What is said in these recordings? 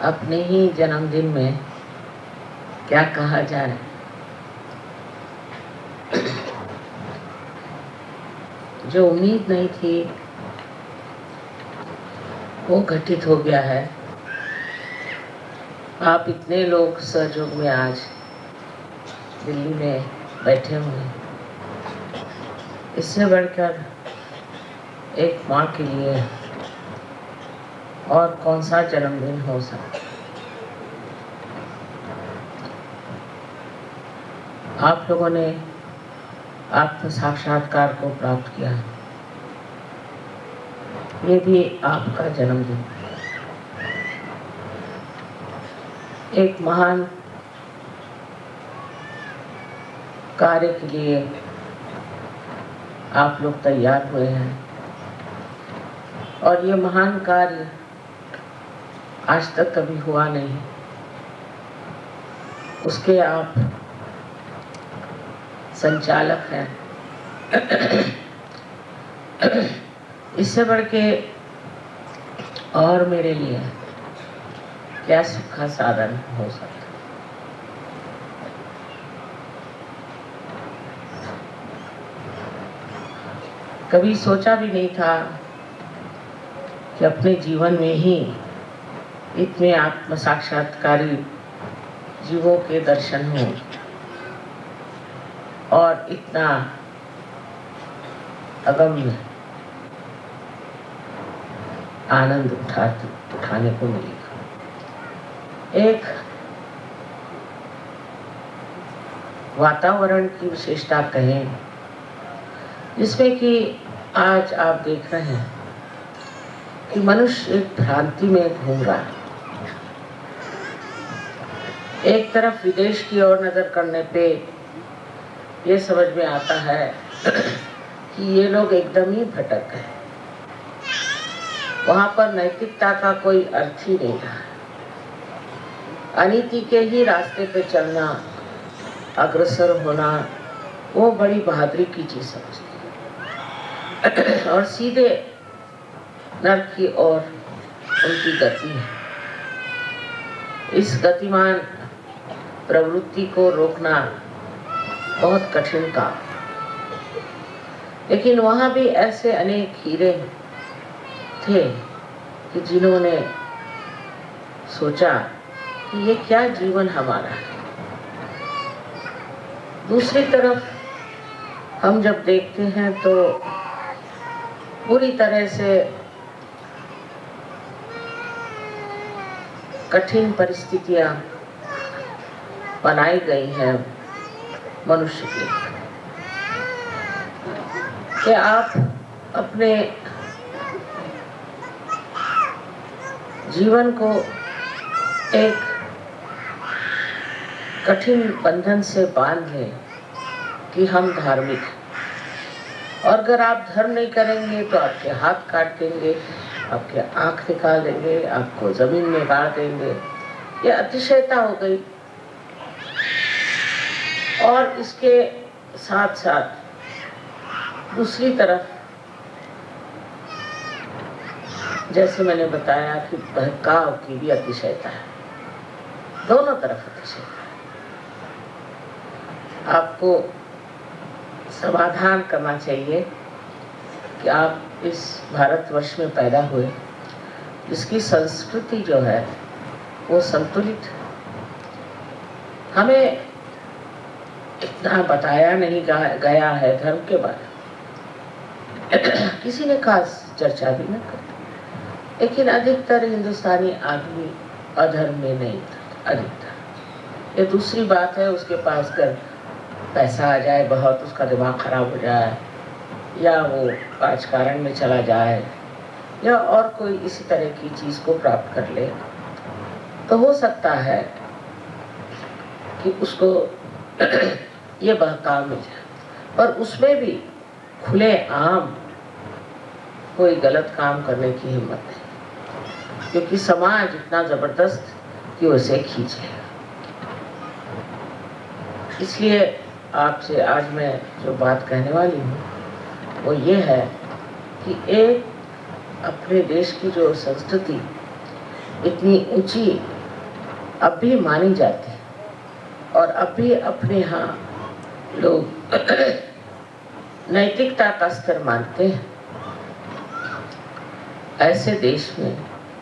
अपने ही जन्मदिन में क्या कहा जाए। जो उम्मीद नहीं थी वो घटित हो गया है। आप इतने लोग सहयोग में आज दिल्ली में बैठे हुए हैं, इससे बढ़कर एक माँ के लिए और कौन सा जन्मदिन हो सकता। आप लोगों ने आत्म साक्षात्कार को प्राप्त किया, ये भी आपका जन्मदिन। एक महान कार्य के लिए आप लोग तैयार हुए हैं और ये महान कार्य आज तक कभी हुआ नहीं, उसके आप संचालक हैं। इससे बढ़ के और मेरे लिए क्या सुख का साधन हो सकता। कभी सोचा भी नहीं था कि अपने जीवन में ही इतने आत्म साक्षात्कारी जीवों के दर्शन हों और इतना अगम्य आनंद उठाने को मिलेगा। एक वातावरण की विशेषता कहें जिसमें कि आज आप देख रहे हैं कि मनुष्य एक भ्रांति में घूम रहा है। एक तरफ विदेश की ओर नजर करने पे ये समझ में आता है कि ये लोग एकदम ही भटक गए, वहां पर नैतिकता का कोई अर्थ ही नहीं रहा। अनीति के ही रास्ते पे चलना, अग्रसर होना, वो बड़ी बहादुरी की चीज समझती है और सीधे नर्क की ओर उनकी गति है। इस गतिमान प्रवृत्ति को रोकना बहुत कठिन काम, लेकिन वहां भी ऐसे अनेक हीरे थे कि जिन्होंने सोचा कि ये क्या जीवन हमारा है। दूसरी तरफ हम जब देखते हैं तो पूरी तरह से कठिन परिस्थितियां बनाई गई हैं मनुष्य के लिए कि आप अपने जीवन को एक कठिन बंधन से बांध लें कि हम धार्मिक हैं, और अगर आप धर्म नहीं करेंगे तो आपके हाथ काट देंगे, आपके आंख निकाल देंगे, आपको जमीन में गाड़ देंगे। ये अतिशयता हो गई। और इसके साथ साथ दूसरी तरफ जैसे मैंने बताया कि बहकाव की भी अतिशयता है। दोनों तरफ अतिशयता है। आपको समाधान करना चाहिए कि आप इस भारतवर्ष में पैदा हुए, इसकी संस्कृति जो है वो संतुलित है। हमें इतना बताया नहीं गया है धर्म के बारे में, किसी ने खास चर्चा भी न करी, लेकिन अधिकतर हिंदुस्तानी आदमी अधर्म में नहीं था, अधिकतर। ये दूसरी बात है, उसके पास कर पैसा आ जाए बहुत, उसका दिमाग खराब हो जाए, या वो राजकारण में चला जाए, या और कोई इसी तरह की चीज को प्राप्त कर ले, तो हो सकता है कि उसको ये बहकाव मिल जाए। पर उसमें भी खुले आम कोई गलत काम करने की हिम्मत नहीं, क्योंकि समाज इतना जबरदस्त कि उसे खींचेगा। इसलिए आपसे आज मैं जो बात कहने वाली हूँ वो ये है कि एक अपने देश की जो संस्कृति इतनी ऊंची अब भी मानी जाती है और अब भी अपने यहाँ लोग नैतिकता का स्तर मानते हैं। ऐसे देश में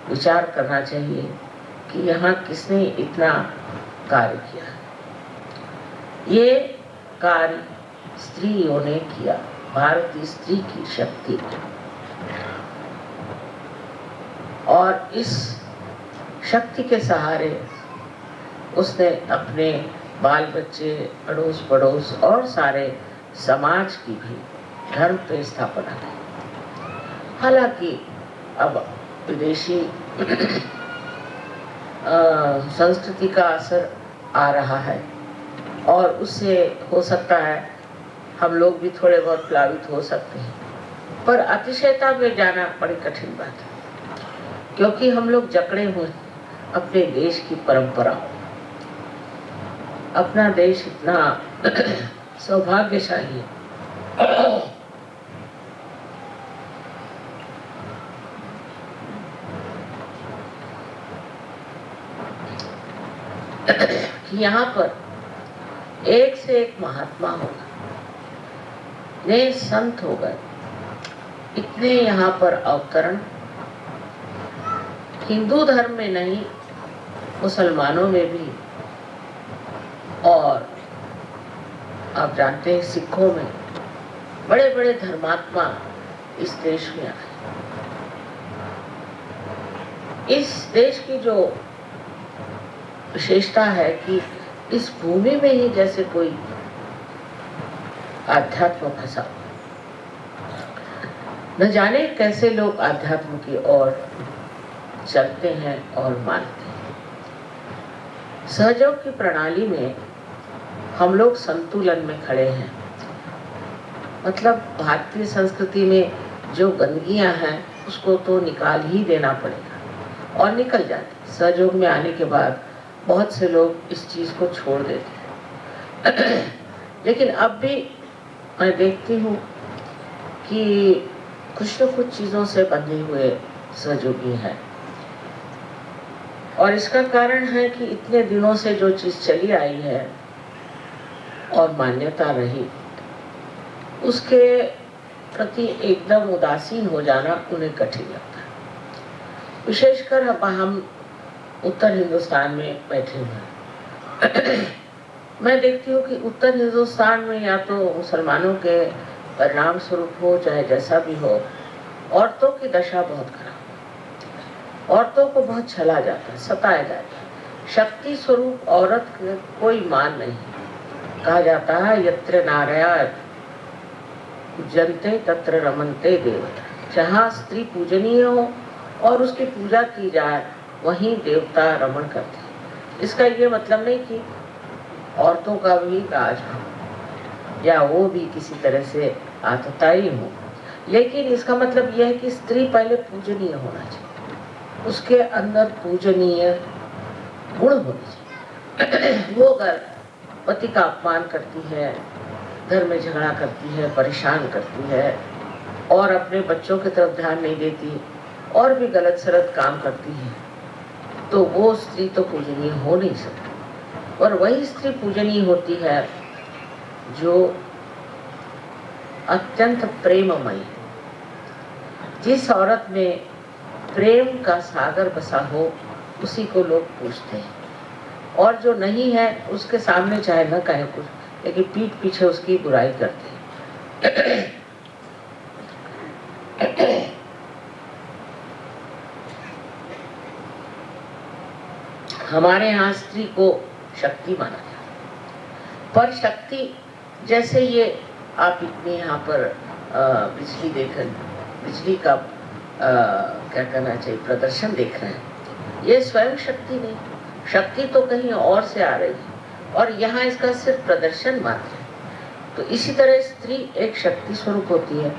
विचार करना चाहिए कि यहाँ किसने इतना कार्य किया। ये कार्य स्त्रियों ने किया, भारतीय स्त्री की शक्ति, और इस शक्ति के सहारे उसने अपने बाल बच्चे, अड़ोस पड़ोस और सारे समाज की भी धर्म पे स्थापना की। हालांकि अब विदेशी संस्कृति का असर आ रहा है और उससे हो सकता है हम लोग भी थोड़े बहुत प्लावित हो सकते हैं, पर अतिशयता में जाना बड़ी कठिन बात है, क्योंकि हम लोग जकड़े हुए अपने देश की परंपरा। अपना देश इतना सौभाग्यशाली है कि यहाँ पर एक से एक महात्मा हो गए, नए संत हो गए, इतने यहाँ पर अवतरण हिंदू धर्म में नहीं, मुसलमानों में भी, और आप जानते हैं सिखों में बड़े बड़े धर्मात्मा इस देश में आए। इस देश की जो विशेषता है कि इस भूमि में ही जैसे कोई आध्यात्म फंसा, न जाने कैसे लोग आध्यात्म की ओर चलते हैं और मानते हैं। सहयोग की प्रणाली में हम लोग संतुलन में खड़े हैं, मतलब भारतीय संस्कृति में जो गंदगियां हैं उसको तो निकाल ही देना पड़ेगा, और निकल जाती। सहयोग में आने के बाद बहुत से लोग इस चीज को छोड़ देते हैं लेकिन अब भी मैं देखती हूँ कि कुछ न कुछ चीजों से बंधे हुए सहयोगी हैं, और इसका कारण है कि इतने दिनों से जो चीज चली आई है और मान्यता रही, उसके प्रति एकदम उदासीन हो जाना उन्हें कठिन लगता है। विशेषकर हम उत्तर हिंदुस्तान में बैठे हुए हैं मैं देखती हूँ कि उत्तर हिंदुस्तान में या तो मुसलमानों के परिणाम स्वरूप हो, चाहे जैसा भी हो, औरतों की दशा बहुत खराब, औरतों को बहुत छला जाता है, सताया जाता है। शक्ति स्वरूप औरत का कोई मान नहीं। कहा जाता है यत्र नारायण पूजन्ते तत्र रमन्ते देवता। जहाँ स्त्री पूजनीय हो और उसकी पूजा की जाए, वहीं देवता रमण करते हैं। इसका ये मतलब नहीं कि औरतों का भी राज हो या वो भी किसी तरह से आतताई हो, लेकिन इसका मतलब यह है कि स्त्री पहले पूजनीय होना चाहिए, उसके अंदर पूजनीय गुण होने चाहिए। वो अगर पति का अपमान करती है, घर में झगड़ा करती है, परेशान करती है और अपने बच्चों की तरफ ध्यान नहीं देती और भी गलत सलत काम करती है, तो वो स्त्री तो पूजनीय हो नहीं सकती। और वही स्त्री पूजनीय होती है जो अत्यंत प्रेममयी, जिस औरत में प्रेम का सागर बसा हो उसी को लोग पूजते हैं, और जो नहीं है उसके सामने चाहे न कहे कुछ, लेकिन पीठ पीछे उसकी बुराई करते हैं। हमारे यहाँ स्त्री को शक्ति माना जाता, पर शक्ति जैसे ये आप इतने यहाँ पर बिजली देखकर बिजली का क्या कहना चाहिए प्रदर्शन देख रहे हैं, ये स्वयं शक्ति नहीं, शक्ति तो कहीं और से आ रही है और यहाँ इसका सिर्फ प्रदर्शन मात्र है। तो इसी तरह स्त्री एक शक्ति स्वरूप होती है,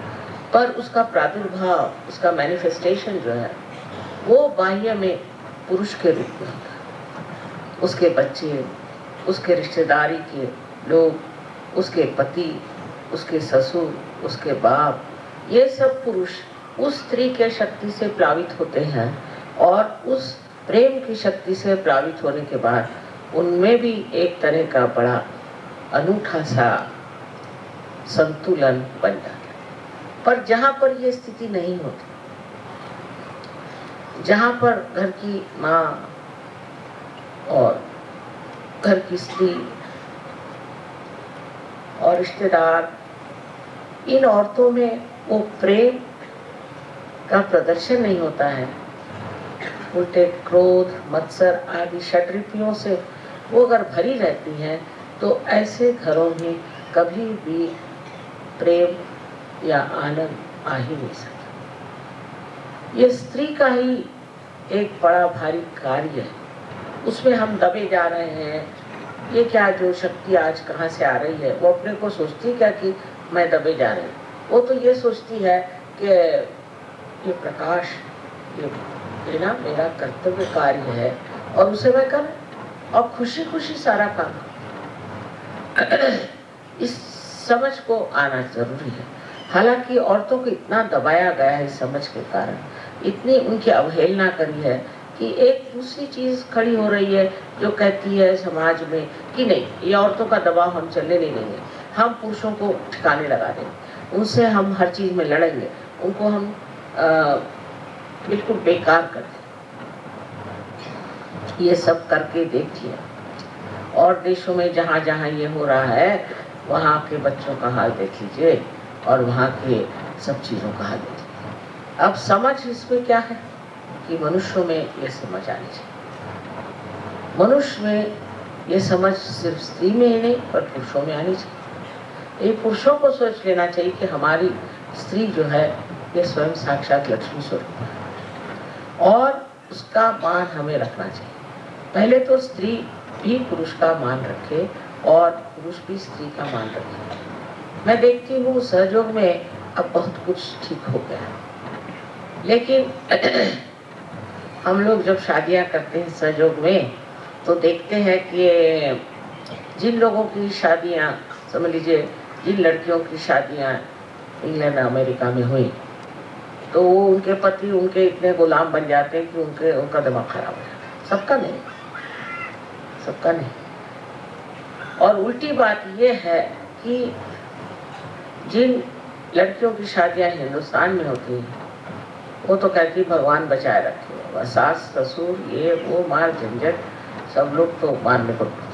पर उसका प्रादुर्भाव, उसका मैनिफेस्टेशन जो है वो बाह्य में पुरुष के रूप में होता है। उसके बच्चे, उसके रिश्तेदारी के लोग, उसके पति, उसके ससुर, उसके बाप, ये सब पुरुष उस स्त्री के शक्ति से प्लावित होते हैं और उस प्रेम की शक्ति से प्लावित होने के बाद उनमें भी एक तरह का बड़ा अनूठा सा संतुलन बन जाता है। पर जहाँ पर ये स्थिति नहीं होती, जहाँ पर घर की माँ और घर की स्त्री और रिश्तेदार, इन औरतों में वो प्रेम का प्रदर्शन नहीं होता है, उल्टे क्रोध, मत्सर आदि षड्रिपियों से वो अगर भरी रहती हैं, तो ऐसे घरों में कभी भी प्रेम या आनंद आ ही नहीं सकता। ये स्त्री का ही एक बड़ा भारी कार्य है, उसमें हम दबे जा रहे हैं। ये क्या जो शक्ति आज कहाँ से आ रही है, वो अपने को सोचती क्या कि मैं दबे जा रही हूँ। वो तो ये सोचती है कि ये प्रकाश, ये ना मेरा कर्तव्य कार्य है और उसे मैं कर और खुशी खुशी सारा काम। इस समझ को आना जरूरी है। हालांकि औरतों को इतना दबाया गया है इस समझ के कारण, इतनी उनकी अवहेलना करी है कि एक दूसरी चीज खड़ी हो रही है जो कहती है समाज में कि नहीं, ये औरतों का दबाव हम चलने नहीं देंगे, हम पुरुषों को ठिकाने लगा देंगे, उनसे हम हर चीज में लड़ेंगे, उनको हम बिल्कुल बेकार कर देंगे। ये सब करके देखिए, और देशों में जहाँ जहाँ ये हो रहा है वहाँ के बच्चों का हाल देख लीजिए और वहाँ के सब चीजों का हाल देख लीजिए। अब समझ इसमें क्या है कि मनुष्यों में ये समझ आनी चाहिए। मनुष्य में ये समझ सिर्फ स्त्री में ही नहीं पर पुरुषों में आनी चाहिए। ये पुरुषों को सोच लेना चाहिए कि हमारी स्त्री जो है ये स्वयं साक्षात लक्ष्मी स्वरूप है और उसका मान हमें रखना चाहिए। पहले तो स्त्री भी पुरुष का मान रखे और पुरुष भी स्त्री का मान रखे। मैं देखती हूँ सहयोग में अब बहुत कुछ ठीक हो गया है, लेकिन हम लोग जब शादियां करते हैं सहयोग में तो देखते हैं कि जिन लोगों की शादियां, समझ लीजिए जिन लड़कियों की शादियां इंग्लैंड अमेरिका में हुई, तो वो उनके पति उनके इतने गुलाम बन जाते हैं कि उनका दिमाग खराब हो जाता है। सबका नहीं, सबका नहीं। और उल्टी बात ये है कि जिन लड़कियों की शादियां हिंदुस्तान में होती हैं वो तो कहती भगवान बचाए रखे, वह सास ससुर ये वो मार झंझट सब लोग तो मारने को पड़ते।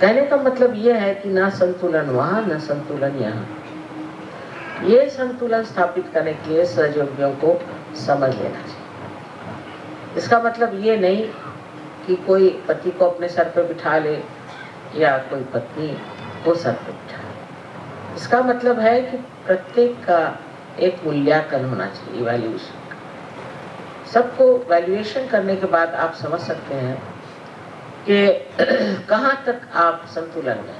कहने का मतलब ये है कि ना संतुलन वहां न संतुलन यहाँ। ये संतुलन स्थापित करने के लिए सहयोगियों को समझ लेना चाहिए। इसका मतलब ये नहीं कि कोई पति को अपने सर पे बिठा ले या कोई पत्नी को सर पे बिठा ले। इसका मतलब है कि प्रत्येक का एक मूल्यांकन होना चाहिए, इवैल्यूएशन। सबको वैल्यूएशन करने के बाद आप समझ सकते हैं कि कहाँ तक आप संतुलन में।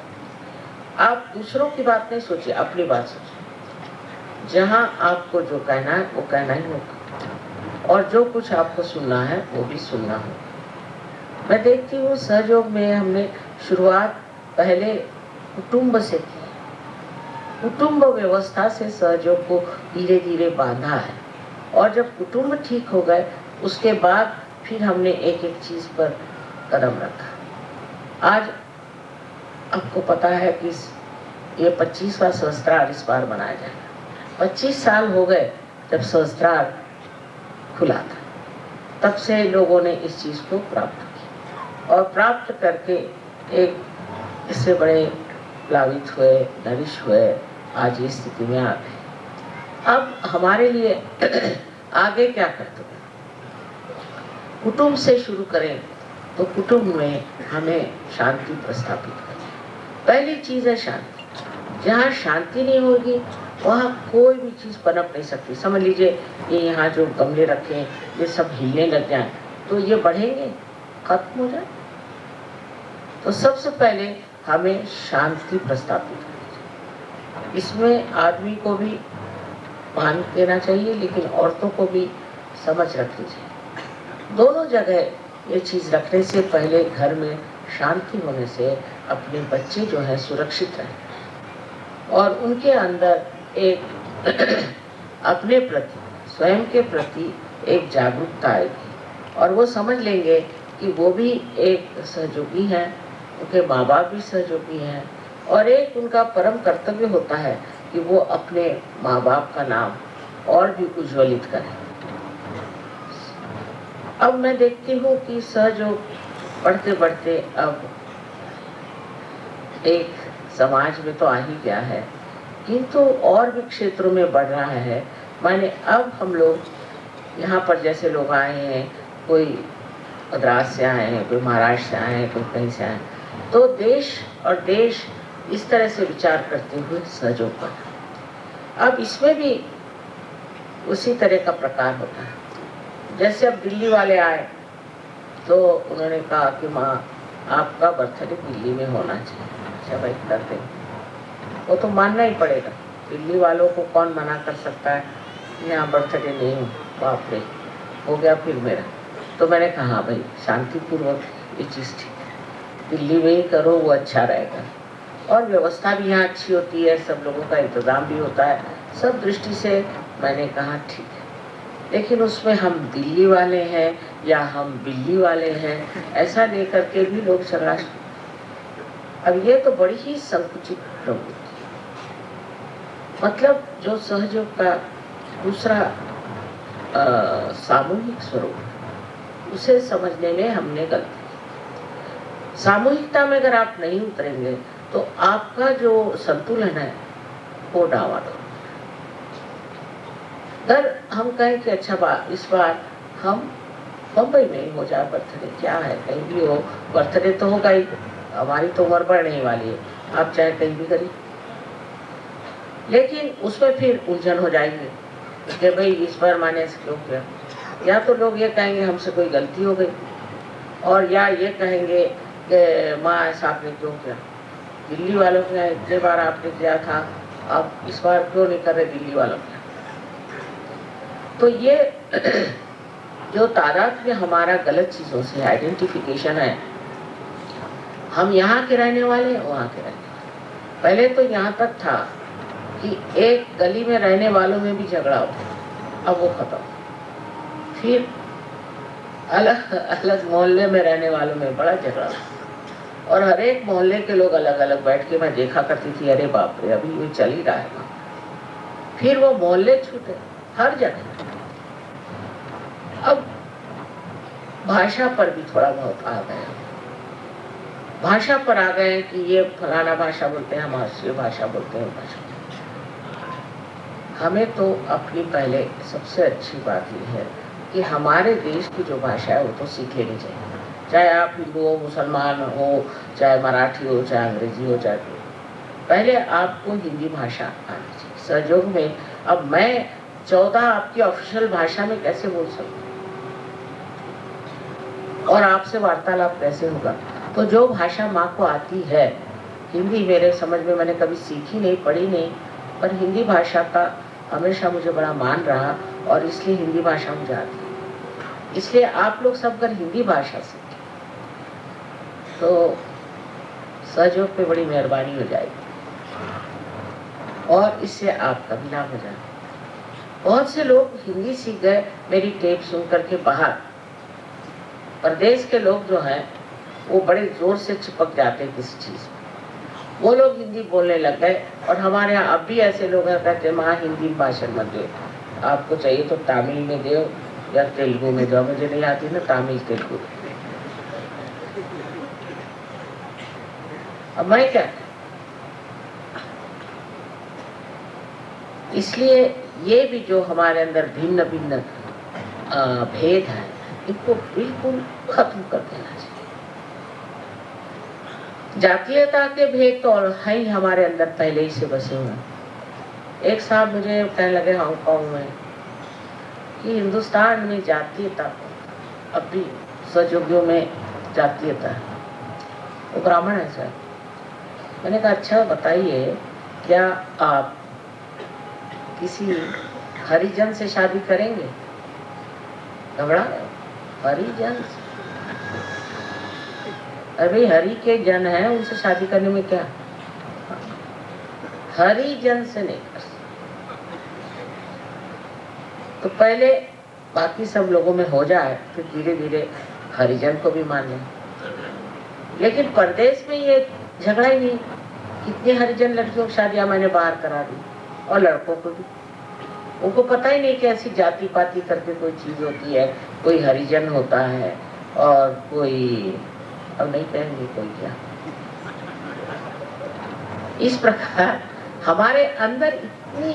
आप दूसरों की बात नहीं सोचिए, अपनी बात सोचिए। जहाँ आपको जो कहना है वो कहना ही होगा और जो कुछ आपको सुनना है वो भी सुनना होगा। मैं देखती हूँ सहयोग में हमने शुरुआत पहले कुटुंब से की। कुटुंब व्यवस्था से सहयोग को धीरे धीरे बांधा है और जब कुटुंब ठीक हो गए उसके बाद फिर हमने एक एक चीज पर कदम रखा। आज आपको पता है कि ये 25वां सहस्त्रार इस बार मनाया जाएगा। 25 साल हो गए जब सहस्त्रार खुला था, तब से लोगों ने इस चीज को प्राप्त किया और प्राप्त करके एक इससे बड़े प्लावित हुए, नरिश हुए, आज इस स्थिति में आ गए। अब हमारे लिए आगे क्या करते हैं? कुटुंब से शुरू करें तो कुटुंब में हमें शांति प्रस्थापित करें। पहली चीज है शांति। जहाँ शांति नहीं होगी वहाँ कोई भी चीज पनप नहीं सकती। समझ लीजिए ये यहाँ जो गमले रखे हैं ये सब हिलने लग जाए तो ये बढ़ेंगे, खत्म हो जाए। तो सबसे पहले हमें शांति प्रस्थापित करनी चाहिए। इसमें आदमी को भी ध्यान देना चाहिए लेकिन औरतों को भी समझ रखनी चाहिए। दोनों जगह ये चीज रखने से पहले घर में शांति होने से अपने बच्चे जो है सुरक्षित रहें और उनके अंदर एक अपने प्रति, स्वयं के प्रति एक जागरूकता आएगी और वो समझ लेंगे कि वो भी एक सहयोगी हैं, उनके माँ बाप भी सहयोगी हैं और एक उनका परम कर्तव्य होता है कि वो अपने माँ बाप का नाम और भी उज्ज्वलित करें। अब मैं देखती हूँ कि सहयोग बढ़ते बढ़ते अब एक समाज में तो आ ही गया है, किंतु और भी क्षेत्रों में बढ़ रहा है। माने अब हम लोग यहाँ पर जैसे लोग आए हैं, कोई मद्रास से आए हैं, कोई महाराष्ट्र से आए हैं, कोई कहीं से आए हैं, तो देश और देश इस तरह से विचार करते हुए सहयोग पर। अब इसमें भी उसी तरह का प्रकार होता है। जैसे अब दिल्ली वाले आए तो उन्होंने कहा कि माँ आपका बर्थडे दिल्ली में होना चाहिए। अच्छा भाई, कर देंगे, वो तो मानना ही पड़ेगा। दिल्ली वालों को कौन मना कर सकता है, यहाँ बर्थडे नहीं हो। बाप रे, हो गया फिर मेरा। तो मैंने कहा हाँ भाई, शांतिपूर्वक ये चीज़ ठीक है, दिल्ली में ही करो, वो अच्छा रहेगा और व्यवस्था भी यहाँ अच्छी होती है, सब लोगों का इंतजाम भी होता है, सब दृष्टि से मैंने कहा ठीक है। लेकिन उसमें हम दिल्ली वाले हैं या हम दिल्ली वाले हैं ऐसा लेकर के भी लोग झगड़ा। अब ये तो बड़ी ही संकुचित प्रवृत्ति, मतलब जो सहयोग का दूसरा सामूहिक स्वरूप, उसे समझने में हमने गलती की। सामूहिकता में अगर आप नहीं उतरेंगे तो आपका जो संतुलन है वो डावाडोल। अगर हम कहें कि अच्छा इस बार हम बम्बई में ही हो जाए बर्थडे, क्या है, कहीं भी हो बर्थडे तो होगा ही, हमारी तो उम्र बढ़ने वाली है, आप चाहे कहीं भी करिए। लेकिन उसमें फिर उलझन हो जाएगी कि भाई इस बार माने से क्यों किया, या तो लोग ये कहेंगे हमसे कोई गलती हो गई, और या ये कहेंगे कि माँ ऐसा आपने क्यों किया, दिल्ली वालों के इतने बार आपने किया था, अब इस बार क्यों नहीं कर रहे दिल्ली वालों के। तो ये जो तादाद में हमारा गलत चीज़ों से आइडेंटिफिकेशन है, हम यहाँ के रहने वाले हैं, वहाँ के रहने वाले। पहले तो यहाँ तक था कि एक गली में रहने वालों में भी झगड़ा होता, अब वो खत्म। फिर अलग अलग मोहल्ले में रहने वालों में बड़ा झगड़ा होता, और हर एक मोहल्ले के लोग अलग अलग बैठ के मैं देखा करती थी, अरे बाप रे अभी ये चल ही रहा है। फिर वो मोहल्ले छूटे हर जगह। अब भाषा पर भी थोड़ा बहुत आ गया, भाषा पर आ गए कि ये फलाना भाषा बोलते हैं, हम राष्ट्रीय भाषा बोलते हैं, भाषा। हमें तो अपनी पहले सबसे अच्छी बात ये है कि हमारे देश की जो भाषा है वो तो सीख लेनी चाहिए, चाहे आप हिंदू हो, मुसलमान हो, चाहे मराठी हो, चाहे अंग्रेजी हो, चाहे पहले आपको हिंदी भाषा आनी चाहिए। सहयोग में अब मैं 14 आपकी ऑफिशियल भाषा में कैसे बोल सकती और आपसे वार्तालाप कैसे होगा। तो जो भाषा माँ को आती है, हिंदी मेरे समझ में मैंने कभी सीखी नहीं, पढ़ी नहीं, पर हिंदी भाषा का हमेशा मुझे बड़ा मान रहा और इसलिए हिंदी भाषा मुझे आती है। इसलिए आप लोग सब अगर हिंदी भाषा सीखें तो सहयोग पे बड़ी मेहरबानी हो जाएगी और इससे आपका भी लाभ हो जाएगा। बहुत से लोग हिंदी सीख गए मेरी टेप सुन करके बाहर, प्रदेश के लोग जो हैं वो बड़े जोर से चिपक जाते हैं किसी चीज में, वो लोग हिंदी बोलने लग गए। और हमारे यहाँ अब भी ऐसे लोग हैं कहते हैं माँ हिंदी भाषण मत दो, आपको चाहिए तो तमिल में दो या तेलुगु में दो। मुझे नहीं आती ना तमिल तेलुगु। अब मैं क्या, इसलिए ये भी जो हमारे अंदर भिन्न भिन्न भेद है, इनको बिल्कुल खत्म कर देना चाहिए। जातीयता के भेद तो है ही हमारे अंदर पहले ही से बसे हुए हैं। एक साहब मुझे कहने लगे हांगकांग में कि हिंदुस्तान में जातीयता, अब भी सहयोगियों में जातीयता है, वो ब्राह्मण है सर। मैंने कहा अच्छा बताइए, क्या आप किसी हरिजन से शादी करेंगे? घबरा हरिजन से? अरे हरि के जन हैं, उनसे शादी करने में क्या, हरिजन से नहीं कर सकते। तो पहले बाकी सब लोगों में हो जाए फिर धीरे धीरे हरिजन को भी मान लें। लेकिन परदेश में ये झगड़ा ही नहीं। कितने हरिजन लड़कियों की शादियां मैंने बाहर करा दी, और लड़कों को भी। उनको पता ही नहीं कि ऐसी जाति पाति करके कोई चीज होती है, कोई हरिजन होता है और कोई, अब नहीं कहेंगे कोई क्या। इस प्रकार हमारे अंदर इतनी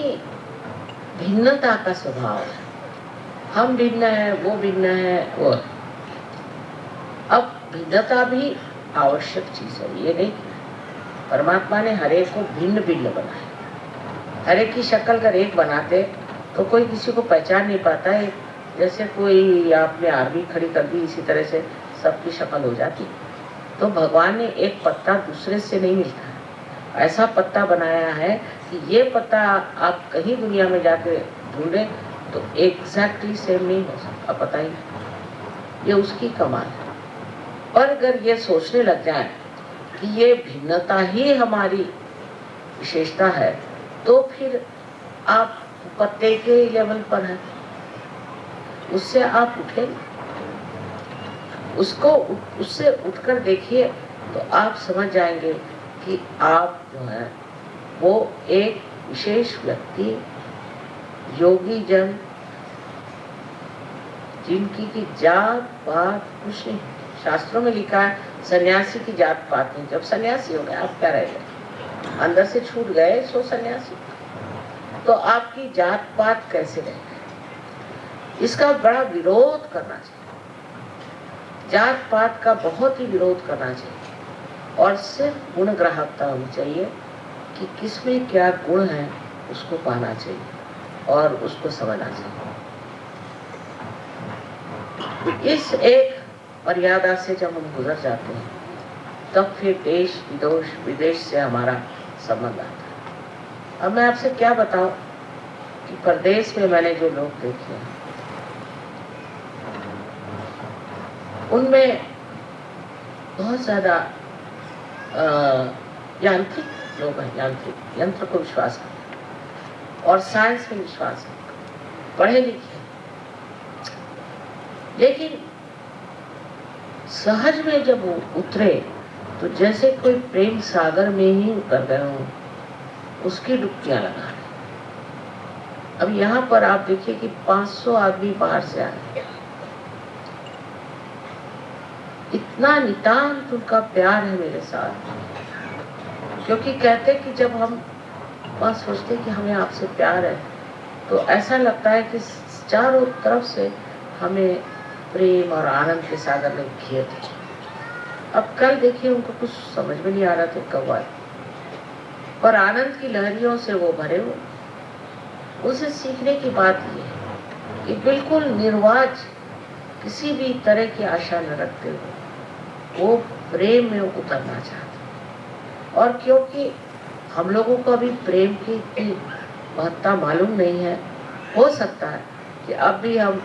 भिन्नता का स्वभाव है। हम भिन्न है, वो भिन्न है, वो। अब भिन्नता भी आवश्यक चीज है, ये नहीं। परमात्मा ने हर एक को भिन्न भिन्न बनाया। हर एक की शक्ल अगर एक बनाते तो कोई किसी को पहचान नहीं पाता है। जैसे कोई आपने आर्मी खड़ी कर दी, इसी तरह से सबकी शक्ल हो जाती। तो भगवान ने एक पत्ता दूसरे से नहीं मिलता है, ऐसा पत्ता बनाया है कि ये पत्ता आप कहीं दुनिया में जाके ढूंढे तो एग्जैक्टली सेम नहीं हो सकता, पता ही। ये उसकी कमाल है। और अगर ये सोचने लग जाए कि ये भिन्नता ही हमारी विशेषता है, तो फिर आप पत्ते के लेवल पर हैं, उससे आप उठेंगे। उससे उठकर देखिए तो आप समझ जाएंगे कि आप जो है वो एक विशेष व्यक्ति, योगी जन, जिनकी की जात पात कुछ नहीं। शास्त्रों में लिखा है सन्यासी की जात पात नहीं। जब सन्यासी हो गए आप क्या रह गए, अंदर से छूट गए सो सन्यासी, तो आपकी जात पात कैसे रह गए। इसका बड़ा विरोध करना चाहिए, जात पात का बहुत ही विरोध करना चाहिए। और सिर्फ गुण ग्राहकता होनी चाहिए कि किसमें क्या गुण है उसको पाना चाहिए और उसको समझना चाहिए। इस एक मर्यादा से जब हम गुजर जाते हैं तब फिर देश विदेश से हमारा संबंध आता है। अब मैं आपसे क्या बताऊं कि परदेश में मैंने जो लोग देखे हैं उनमें बहुत ज्यादा यांत्रिक लोग हैं। यांत्रिक, यंत्र को विश्वास है और साइंस में विश्वास है, पढ़े लिखे, लेकिन सहज में जब वो उतरे तो जैसे कोई प्रेम सागर में ही उतर गए हो, उसकी डुबकियां लगा रहे। अब यहाँ पर आप देखिए कि 500 आदमी बाहर से आए, इतना नितांत उनका प्यार है मेरे साथ। क्योंकि कहते कि जब हम बस सोचते कि हमें आपसे प्यार है तो ऐसा लगता है कि चारों तरफ से हमें प्रेम और आनंद के सागर में घेर थे। अब कल देखिए उनको कुछ समझ में नहीं आ रहा था कब आए, पर आनंद की लहरियों से वो भरे हुए। उसे सीखने की बात ये है कि बिल्कुल निर्वाज, किसी भी तरह की आशा न रखते हुए वो प्रेम में उतरना चाहते। और क्योंकि हम लोगों को अभी प्रेम की इतनी महत्ता मालूम नहीं है, हो सकता है कि अब भी हम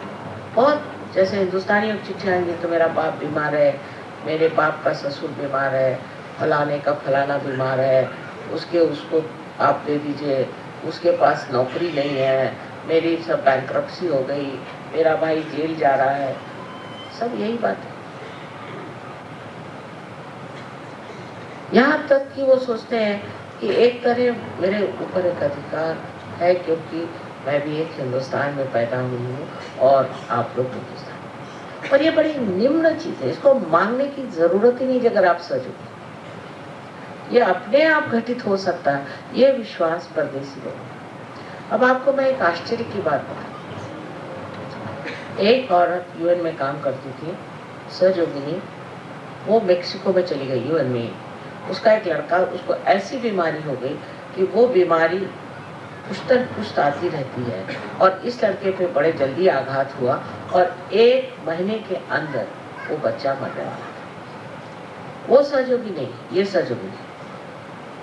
बहुत, जैसे हिंदुस्तानियों की चिट्ठी आएंगी तो मेरा बाप बीमार है, मेरे बाप का ससुर बीमार है, फलाने का फलाना बीमार है, उसको आप दे दीजिए, उसके पास नौकरी नहीं है, मेरी सब बैंक्रप्सी हो गई, मेरा भाई जेल जा रहा है। सब यही बात है। यहाँ तक कि वो सोचते हैं कि एक तरह मेरे ऊपर एक अधिकार है क्योंकि मैं भी एक हिंदुस्तान में पैदा हुई हूँ और आप लोग हिंदुस्तान। पर ये बड़ी निम्न चीज है, इसको मांगने की जरूरत ही नहीं अगर आप सजो। ये अपने आप घटित हो सकता है, ये विश्वास परदेशी लोग। अब आपको मैं एक आश्चर्य की बात बताऊं। एक औरत यूएन में काम करती थी, सहयोगिनी, वो मेक्सिको में चली गई यूएन में। उसका एक लड़का, उसको ऐसी बीमारी हो गई कि वो बीमारी पुश्तन पुश्त आती रहती है और इस लड़के पे बड़े जल्दी आघात हुआ और 1 महीने के अंदर वो बच्चा मर गया। वो सहयोगी नहीं, ये सहयोगी नहीं।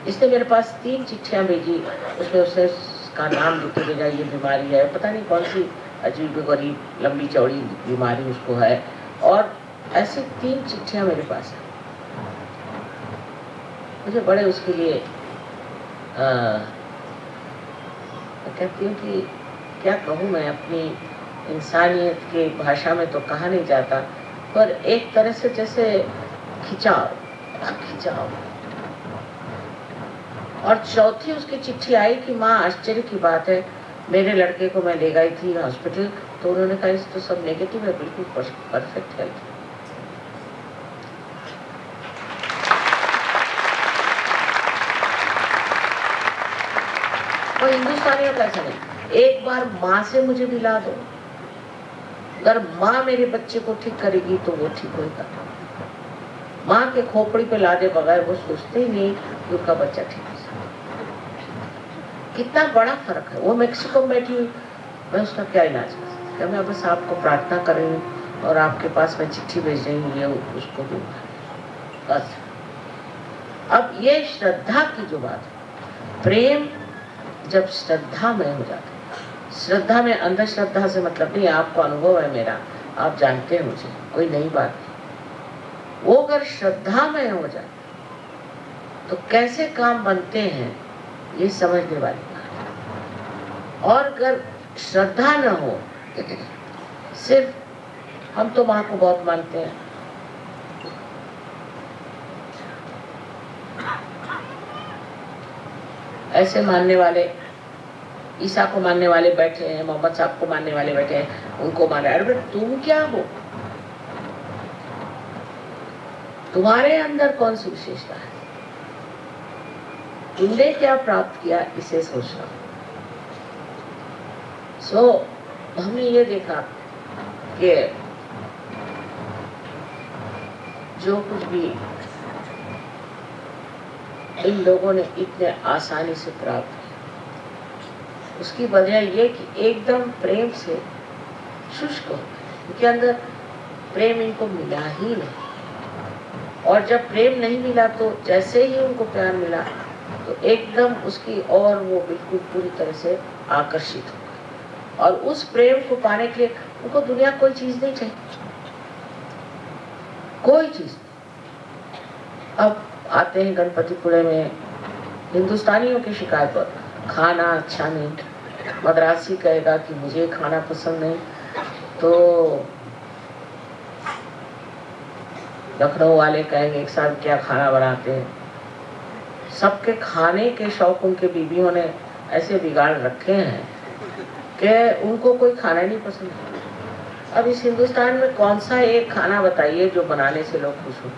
इसने मेरे पास 3 चिट्ठियां भेजी, उसमें उसने उसका नाम लिख के भेजा, ये बीमारी है, पता नहीं कौन सी अजीब गरीब लंबी चौड़ी बीमारी उसको है, और ऐसी 3 चिट्ठियां मेरे पास है। मुझे बड़े उसके लिए कहती हूँ कि क्या कहूँ मैं अपनी इंसानियत की भाषा में तो कहा नहीं जाता, पर एक तरह से जैसे खिंचाव। और चौथी उसकी चिट्ठी आई कि माँ आश्चर्य की बात है, मेरे लड़के को मैं ले गई थी हॉस्पिटल, तो उन्होंने कहा इस तो सब नेगेटिव है, बिल्कुल परफेक्ट हेल्थ। और हिंदुस्तानियों का ऐसा नहीं, एक बार माँ से मुझे मिला दो, अगर माँ मेरे बच्चे को ठीक करेगी तो वो ठीक होगा। माँ के खोपड़ी पे लादे बगैर वो सोचते ही नहीं कि उनका बच्चा ठीक है। कितना बड़ा फर्क है। वो मेक्सिको में बैठी हुई, मैं उसका क्या इलाज कर सकती हूँ? मैं बस आपको प्रार्थना कर रही हूँ और आपके पास मैं चिट्ठी भेज रही हूँ, ये उसको दूंगा बस। अब ये श्रद्धा की जो बात है, प्रेम जब श्रद्धा में हो जाता है, श्रद्धा में अंधश्रद्धा से मतलब नहीं, आपको अनुभव है मेरा, आप जानते हैं मुझे, कोई नई बात नहीं। वो अगर श्रद्धा में हो जाए तो कैसे काम बनते हैं ये समझने वाली बात है। और अगर श्रद्धा न हो, सिर्फ हम तो माँ को बहुत मानते हैं, ऐसे मानने वाले, ईसा को मानने वाले बैठे हैं, मोहम्मद साहब को मानने वाले बैठे हैं, उनको माने। अरे तुम क्या हो, तुम्हारे अंदर कौन सी विशेषता है, तुमने क्या प्राप्त किया, इसे सोचना। हमने ये देखा कि जो कुछ भी इन लोगों ने इतने आसानी से प्राप्त किया, उसकी वजह ये कि एकदम प्रेम से शुष्क हो गए, उनके अंदर प्रेम इनको मिला ही नहीं। और जब प्रेम नहीं मिला तो जैसे ही उनको प्यार मिला तो एकदम उसकी और वो बिल्कुल पूरी तरह से आकर्षित हो गए। और उस प्रेम को पाने के लिए उनको दुनिया कोई चीज नहीं चाहिए, कोई चीज। अब आते हैं गणपतिपुरे में, हिंदुस्तानियों की शिकायत पर खाना अच्छा नहीं, मद्रासी कहेगा कि मुझे खाना पसंद नहीं, तो लखनऊ वाले कहेंगे एक साथ क्या खाना बनाते हैं। सबके खाने के शौक उनके बीवियों ने ऐसे बिगाड़ रखे हैं कि उनको कोई खाना नहीं पसंद है। अब इस हिंदुस्तान में कौन सा एक खाना बताइए जो बनाने से लोग खुश हो।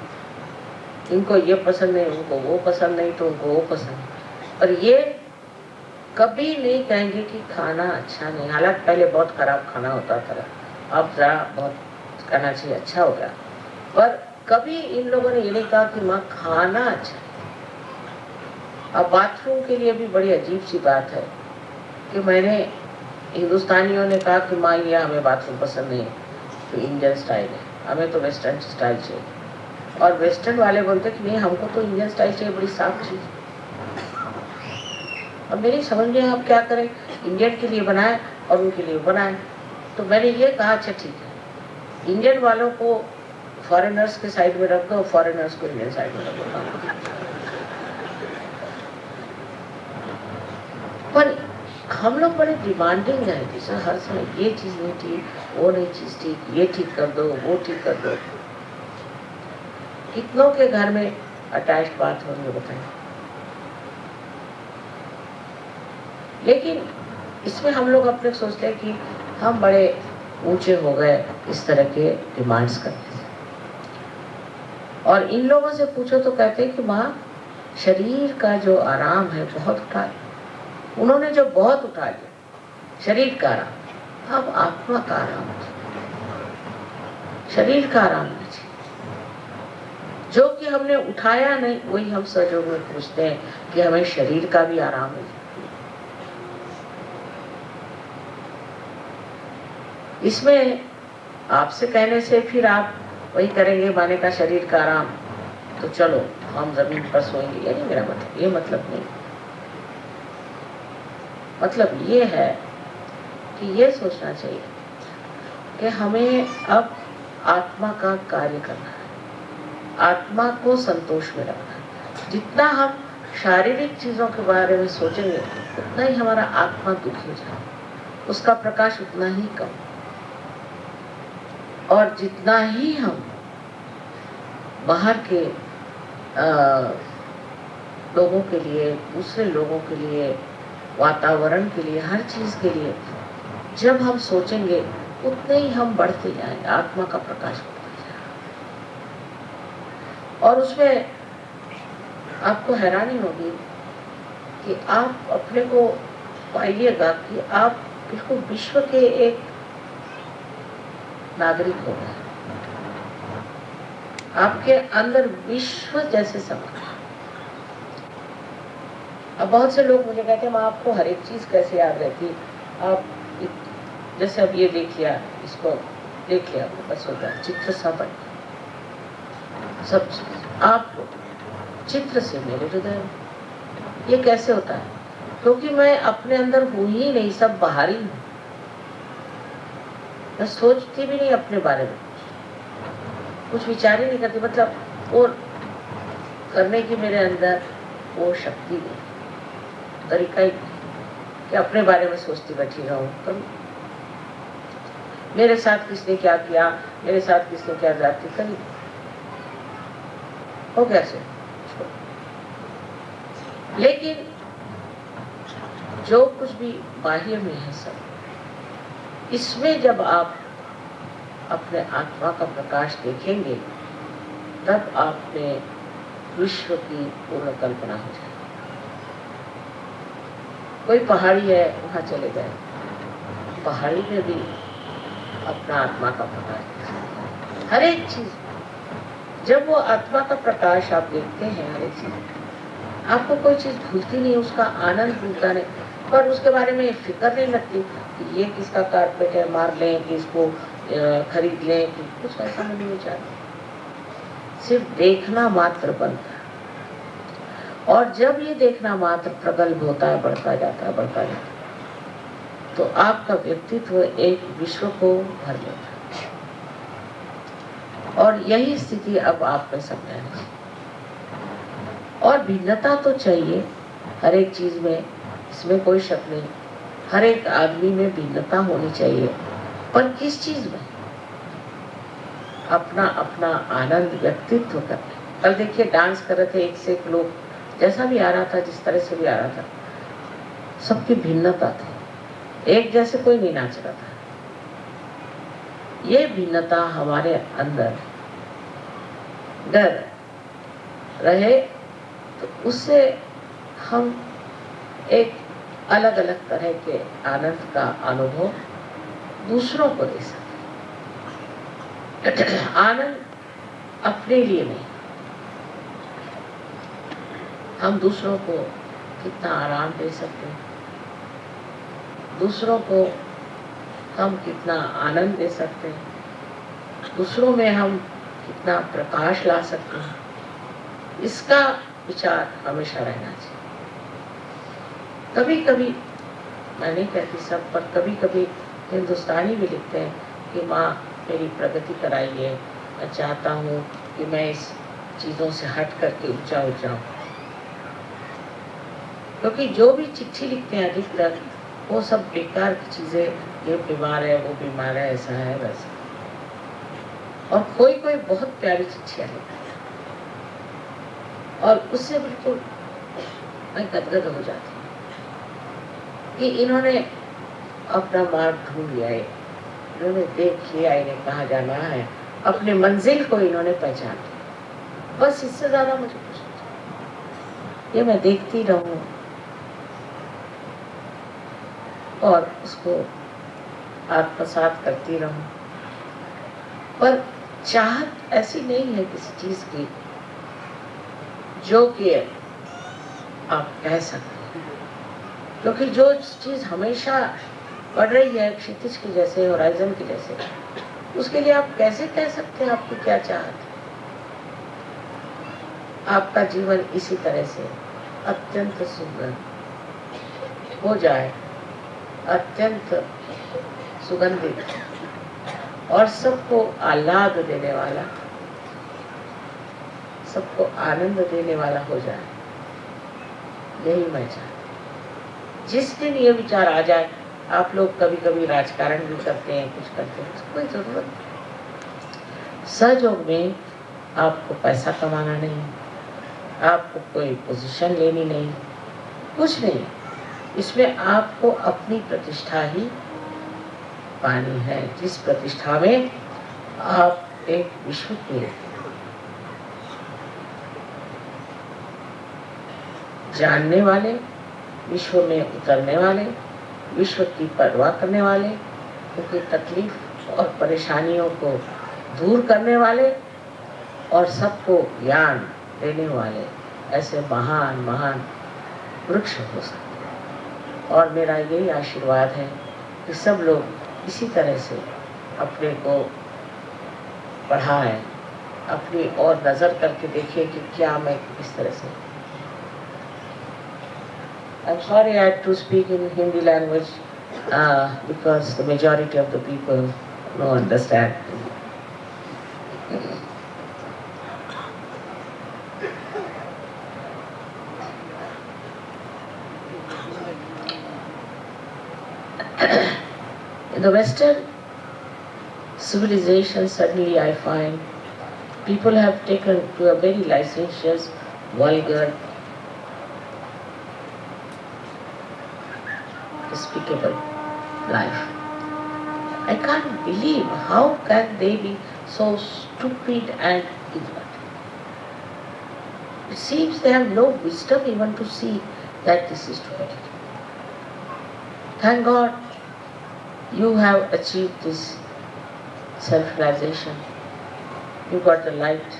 इनको ये पसंद नहीं, उनको वो पसंद नहीं, तो उनको वो पसंद। और ये कभी नहीं कहेंगे कि खाना अच्छा नहीं, हालांकि पहले बहुत खराब खाना होता था, अब जरा बहुत कहना चाहिए अच्छा हो गया। पर कभी इन लोगों ने ये नहीं कहा कि माँ खाना अच्छा। अब बाथरूम के लिए भी बड़ी अजीब सी बात है कि मैंने, हिंदुस्तानियों ने कहा कि माँ ये हमें बाथरूम पसंद नहीं, तो इंडियन स्टाइल है, हमें तो वेस्टर्न स्टाइल चाहिए। और वेस्टर्न वाले बोलते कि नहीं हमको तो इंडियन स्टाइल चाहिए, बड़ी साफ चीज। अब मेरी समझ में आप क्या करें, इंडियन के लिए बनाए और उनके लिए बनाए। तो मैंने ये कहा अच्छा ठीक है, इंडियन वालों को फॉरेनर्स के साइड में रख दो, फॉरेनर्स को इंडियन साइड में रख दो। पर हम लोग बड़े डिमांडिंग है कि सर हर समय ये चीज नहीं ठीक, वो नहीं चीज ठीक, ये ठीक कर दो, वो ठीक कर दो। कितनों के घर में अटैच्ड बात होंगे बताएं। लेकिन इसमें हम लोग अपने सोचते हैं कि हम बड़े ऊंचे हो गए, इस तरह के डिमांड्स करते हैं। और इन लोगों से पूछो तो कहते हैं कि माँ शरीर का जो आराम है बहुत उठा लिया, उन्होंने जो बहुत उठा लिया शरीर का आराम, अब आत्मा का आराम, शरीर का आराम नहीं चाहिए। जो कि हमने उठाया नहीं वही हम सजोग में पूछते हैं कि हमें शरीर का भी आराम है। इसमें आपसे कहने से फिर आप वही करेंगे, माने का शरीर का आराम, तो चलो हम जमीन पर सोएंगे, ये नहीं मेरा मतलब, ये मतलब नहीं। मतलब ये है कि ये सोचना चाहिए कि हमें अब आत्मा का कार्य करना है, आत्मा को संतोष में रखना है। जितना हम शारीरिक चीजों के बारे में सोचेंगे उतना ही हमारा आत्मा दुखी हो जाए, उसका प्रकाश उतना ही कम। और जितना ही हम बाहर के लोगों के लिए, दूसरे लोगों के लिए, वातावरण के लिए, हर चीज के लिए जब हम सोचेंगे उतने ही हम बढ़ते जाएंगे, आत्मा का प्रकाश बढ़ता जाएगा। और उसमें आपको हैरानी होगी कि आप अपने को पाइएगा कि आप बिल्कुल विश्व के एक नागरिक हो गए। आपके अंदर विश्व जैसे समा। अब बहुत से लोग मुझे कहते हैं माँ आपको हर एक चीज कैसे याद रहती, आप जैसे अब ये देख लिया, इसको देख लिया, बस हो गया, चित्र सा बन सब चीज आप चित्र से मेरे हृदय में। ये कैसे होता है? क्योंकि मैं अपने अंदर हूं ही नहीं, सब बाहर ही हूं। मैं सोचती भी नहीं अपने बारे में, कुछ विचार ही नहीं करती, मतलब और करने की मेरे अंदर वो शक्ति नहीं, तरीका ही नहीं कि अपने बारे में सोचती बैठी रहूं। तो मेरे साथ किसने क्या किया, मेरे साथ किसने क्या जाती करी, हो कैसे। लेकिन जो कुछ भी बाह्य में है सब, इसमें जब आप अपने आत्मा का प्रकाश देखेंगे तब आप में विश्व की पूर्ण कल्पना हो जाएगी। कोई पहाड़ी है, वहां चले गए, पहाड़ी में भी अपना आत्मा का प्रकाश, हर एक चीज जब वो आत्मा का प्रकाश आप देखते हैं, हर एक चीज आपको कोई चीज भूलती नहीं, उसका आनंद भूलता नहीं, पर उसके बारे में फिक्र नहीं लगती कि ये किसका कारपेट है, मार लें कि इसको खरीद लें, कि कुछ ऐसा मन नहीं चाहता। सिर्फ देखना मात्र बनता है, और जब ये देखना मात्र प्रगल्भ होता है, बढ़ता जाता है, बढ़ता जाता है, तो आपका व्यक्तित्व एक विश्व को भर लेता है। और यही स्थिति अब आप में सब में है। और भिन्नता तो चाहिए हर एक चीज में, इसमें कोई शक नहीं, हर एक आदमी में भिन्नता होनी चाहिए, पर किस चीज में? अपना अपना आनंद व्यक्तित्व करना। कल देखिए डांस कर रहे थे एक से एक लोग, जैसा भी आ रहा था, जिस तरह से भी आ रहा था, सबकी भिन्नता थी, एक जैसे कोई नहीं नाच रहा था। ये भिन्नता हमारे अंदर डर रहे तो उससे हम एक अलग अलग तरह के आनंद का अनुभव दूसरों को दे सकते। आनंद अपने लिए नहीं, हम दूसरों को कितना आराम दे सकते हैं, दूसरों को हम कितना आनंद दे सकते हैं, दूसरों में हम कितना प्रकाश ला सकते हैं, इसका विचार हमेशा रहना चाहिए। कभी कभी, मैं नहीं कहती सब, पर कभी कभी हिंदुस्तानी भी लिखते हैं कि माँ मेरी प्रगति कराइए, मैं चाहता हूँ कि मैं इस चीज़ों से हट करके ऊंचा हो जाऊँ। क्योंकि जो भी चिट्ठी लिखते हैं अधिकतर वो सब बेकार की चीज़ें, ये बीमार है, वो बीमार है, ऐसा है, वैसा। और कोई कोई बहुत प्यारी चिट्ठियाँ लिखते हैं और उससे बिल्कुल मैं गदगद हो जाती हूँ कि इन्होंने अपना मार्ग ढूंढ लिया है, इन्होंने देख लिया इन्हें कहाँ जाना है, अपने मंजिल को इन्होंने पहचान लिया। बस इससे ज्यादा मुझे कुछ नहीं। ये मैं देखती रहूं और उसको आत्मसात करती रहूं, पर चाहत ऐसी नहीं है किसी चीज की जो कि आप कह सकते हैं, क्योंकि जो चीज हमेशा बढ़ रही है क्षितिज के जैसे, होराइजन के जैसे, उसके लिए आप कैसे कह सकते हैं आपकी क्या चाहत है? आपका जीवन इसी तरह से अत्यंत सुंदर हो जाए, अत्यंत सुगंधित और सबको आह्लाद देने वाला, सबको आनंद देने वाला हो जाए, यही मैं चाहती हूँ। जिस दिन ये विचार आ जाए, आप लोग कभी कभी राजकारण भी करते हैं, कुछ करते हैं, कोई जरूरत नहीं। सहयोग में आपको पैसा कमाना नहीं, आपको कोई पोजीशन लेनी नहीं, कुछ नहीं। इसमें आपको अपनी प्रतिष्ठा ही पानी है, जिस प्रतिष्ठा में आप एक विश्व के जानने वाले, विश्व में उतरने वाले, विश्व की परवाह करने वाले, उनकी तकलीफ और परेशानियों को दूर करने वाले और सबको ज्ञान देने वाले ऐसे महान महान वृक्ष हो सकते हैं। और मेरा यही आशीर्वाद है कि सब लोग इसी तरह से अपने को बढ़ाएं, अपनी और नज़र करके देखिए कि क्या मैं इस तरह से। I'm sorry I had to speak in Hindi language because the majority of the people don't understand. In the Western civilization, suddenly I find people have taken to a very licentious, vulgar, despicable life. I can't believe how can they be so stupid and ignorant. It seems they have no wisdom even to see that this is stupidity. Thank God you have achieved this self-realization. You got the light.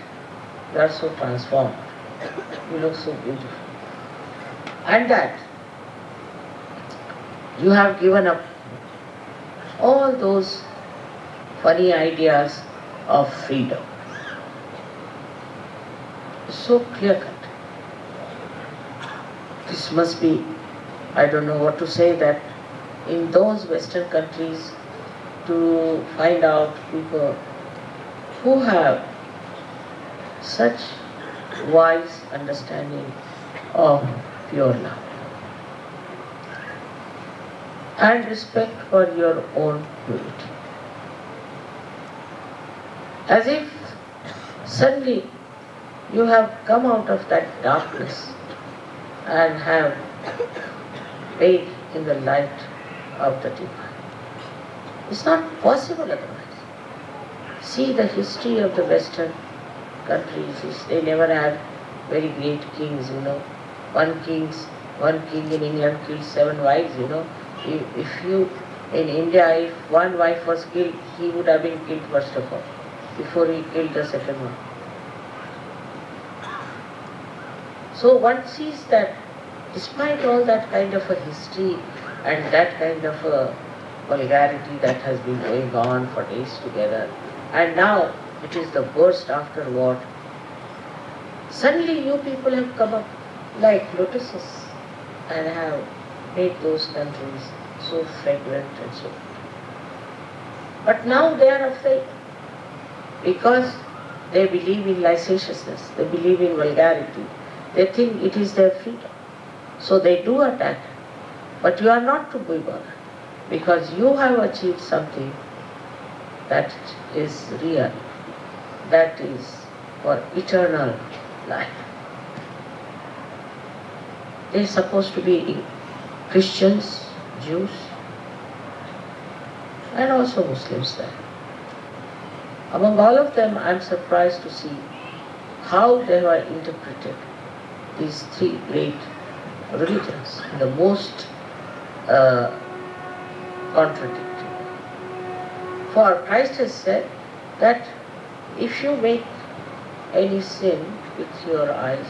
You are so transformed. You look so beautiful. And that you have given up all those funny ideas of freedom. So clear-cut. This must be, I don't know what to say, that in those Western countries to find out people who have such wise understanding of pure love and respect for your own purity. As if suddenly you have come out of that darkness and have bathed in the light of the divine. It's not possible otherwise. See the history of the Western countries. They never had very great kings, you know. One king in England killed 7 wives, you know. If you, in India, if one wife was killed, he would have been killed first of all, before he killed the second one. So one sees that despite all that kind of a history and that kind of a vulgarity that has been going on for days together, and now it is the burst after war, suddenly you people have come up like lotuses and have made those countries so fragrant and so good. But now they are afraid because they believe in licentiousness, they believe in vulgarity, they think it is their freedom. So they do attack. But you are not to be bothered because you have achieved something that is real, that is for eternal life. They are supposed to be Christians, Jews, and also Muslims there. Among all of them, I am surprised to see how they were interpreted these 3 great religions, the most contradictory. For Christ has said that if you make any sin with your eyes,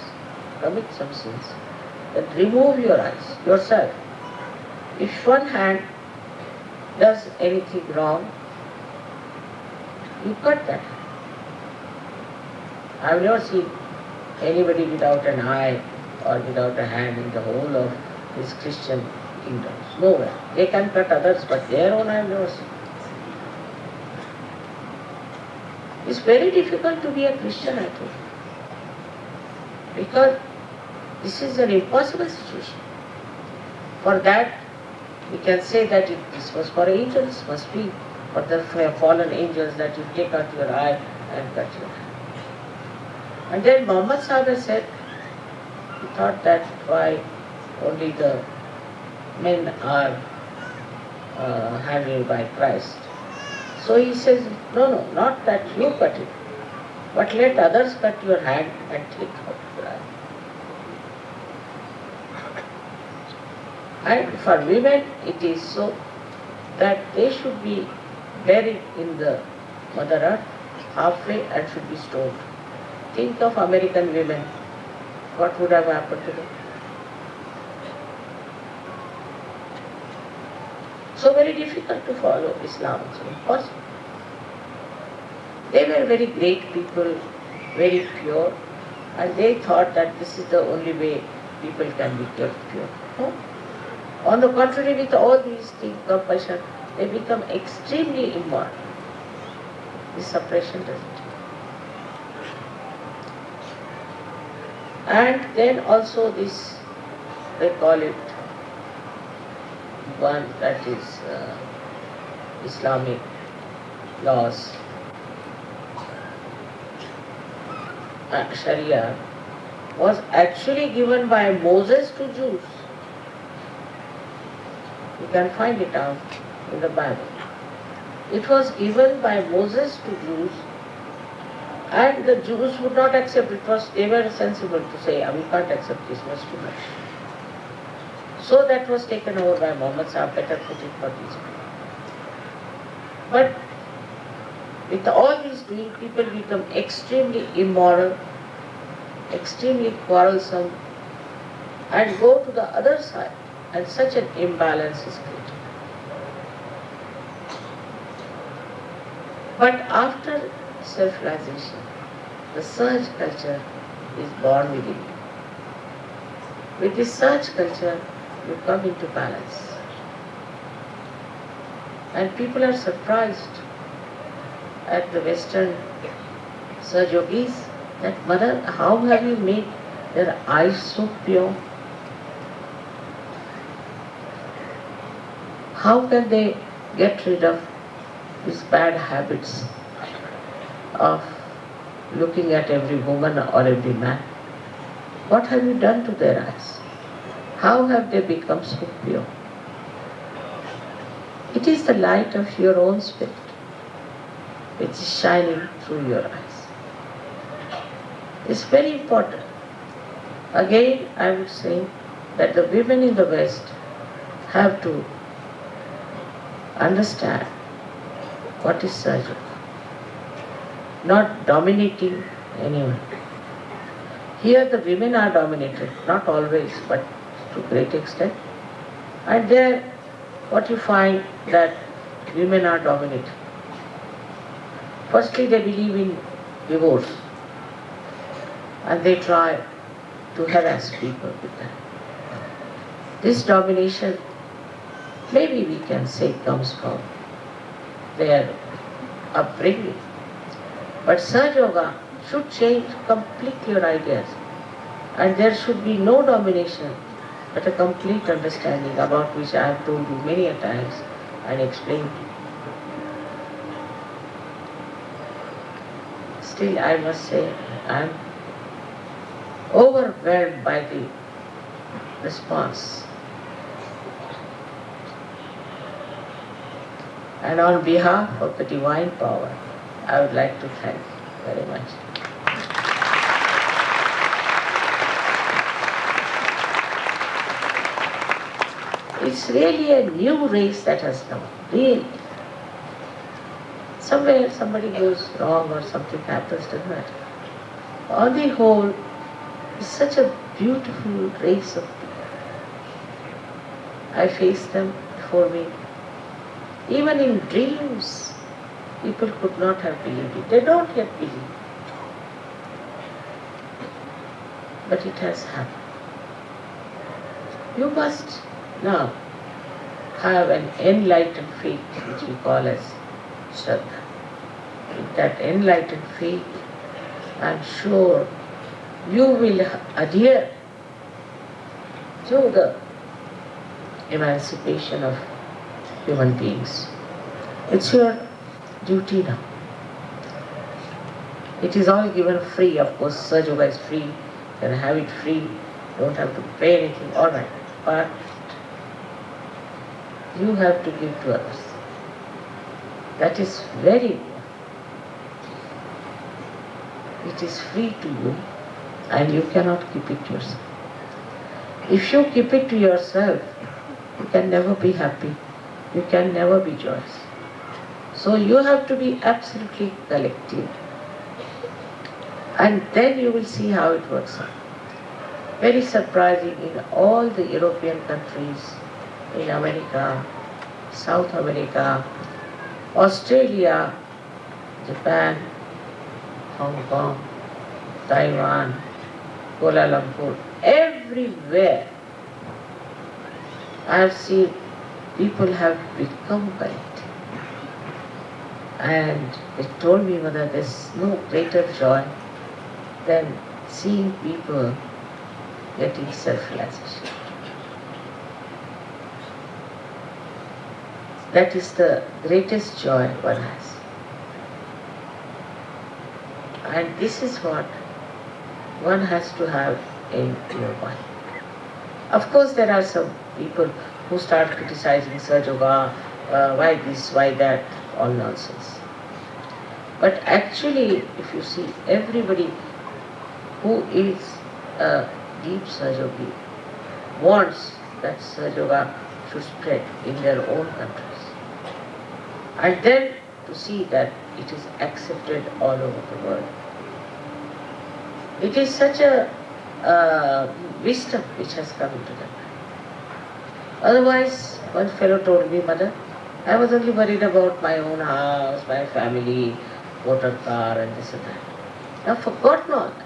commit some sins, then remove your eyes yourself. If one hand does anything wrong, you cut that hand. I have never seen anybody without an eye or without a hand in the whole of these Christian kingdoms. Nowhere. They can cut others, but their own I have never seen. It's very difficult to be a Christian, I think, because this is an impossible situation. For that, we can say that this was for angels, must be for the fallen angels, that you take out your eye and cut your hand. And then Muhammad Sahib has said, he thought that why only the men are handled by Christ. So he says, no, not that you cut it, but let others cut your hand and take out your eye. And for women it is so that they should be buried in the Mother Earth halfway and should be stoned. Think of American women, what would have happened to them? So very difficult to follow Islam, so impossible. They were very great people, very pure, and they thought that this is the only way people can be kept pure. No? On the contrary, with all these things, compulsion, they become extremely immoral. This suppression doesn't. And then also this, they call it one that is Islamic laws, Sharia, was actually given by Moses to Jews. You can find it out in the Bible. It was given by Moses to Jews, and the Jews would not accept it. They were sensible to say, we can't accept this much too much. So that was taken over by Muhammad Sahib, better put it for these people. But with all these doing, people become extremely immoral, extremely quarrelsome, and go to the other side, and such an imbalance is created. But after self-realization, the Sahaj culture is born within you. With this Sahaj culture, you come into balance. And people are surprised at the Western Sahaj yogis that, Mother, how have you made their eyes so pure? How can they get rid of these bad habits of looking at every woman or every man? What have you done to their eyes? How have they become so pure? It is the light of your own spirit which is shining through your eyes. It's very important. Again, I would say that the women in the West have to understand what is Sahaj Yoga. Not dominating anyone. Here the women are dominated, not always, but to a great extent. And there, what you find that women are dominated. Firstly, they believe in divorce, and they try to harass people with that. This domination, maybe we can say, comes from their upbringing. But Sahaj Yoga should change completely your ideas, and there should be no domination, but a complete understanding, about which I have told you many a times and explained. Still, I must say, I am overwhelmed by the response. And on behalf of the Divine Power, I would like to thank you very much. It's really a new race that has come, really. Somewhere somebody goes wrong or something happens, doesn't matter. On the whole, it's such a beautiful race of people. I face them before me. Even in dreams, people could not have believed it. They don't yet believe. But it has happened. You must now have an enlightened faith, which we call as Shraddha. With that enlightened faith, I am sure you will adhere to the emancipation of human beings. It's your duty now. It is all given free. Of course, Sahaja Yoga is free. You can have it free. Don't have to pay anything. All right. But you have to give to others. That is very important. It is free to you and you cannot keep it yourself. If you keep it to yourself, you can never be happy. You can never be joyous. So you have to be absolutely collective. And then you will see how it works out. Very surprising, in all the European countries, in America, South America, Australia, Japan, Hong Kong, Taiwan, Kuala Lumpur, everywhere I have seen people have become collective. And they told me, Mother, there's no greater joy than seeing people getting self-realization. That is the greatest joy one has. And this is what one has to have in your mind. Of course, there are some people who start criticizing Sahaja Yoga, why this, why that, all nonsense. But actually, if you see, everybody who is a deep Sahaja Yogi wants that Sahaja Yoga should spread in their own countries. And then to see that it is accepted all over the world. It is such a wisdom which has come into them. Otherwise, one fellow told me, Mother, I was only worried about my own house, my family, motor car and this and that. Now I've forgotten all that.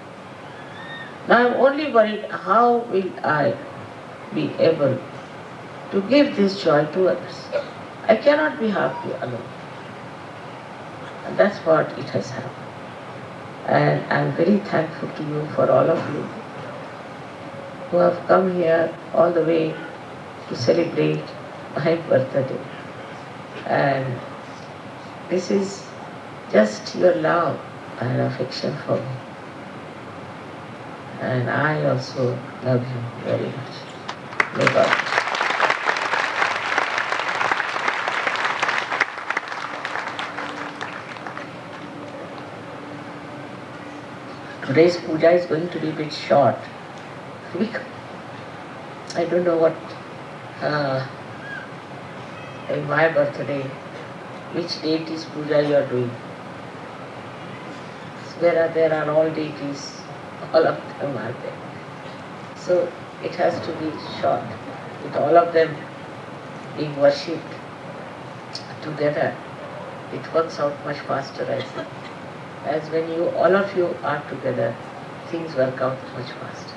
Now I'm only worried, how will I be able to give this joy to others? I cannot be happy alone. And that's what it has happened. And I'm very thankful to you, for all of you who have come here all the way to celebrate my birthday. And this is just your love and affection for me. And I also love you very much. May God. Today's puja is going to be a bit short. I don't know what, in my birthday, which deity's puja you are doing. There are all deities, all of them are there. So it has to be short. With all of them being worshipped together, it works out much faster, I think. As when all of you are together, things work out much faster.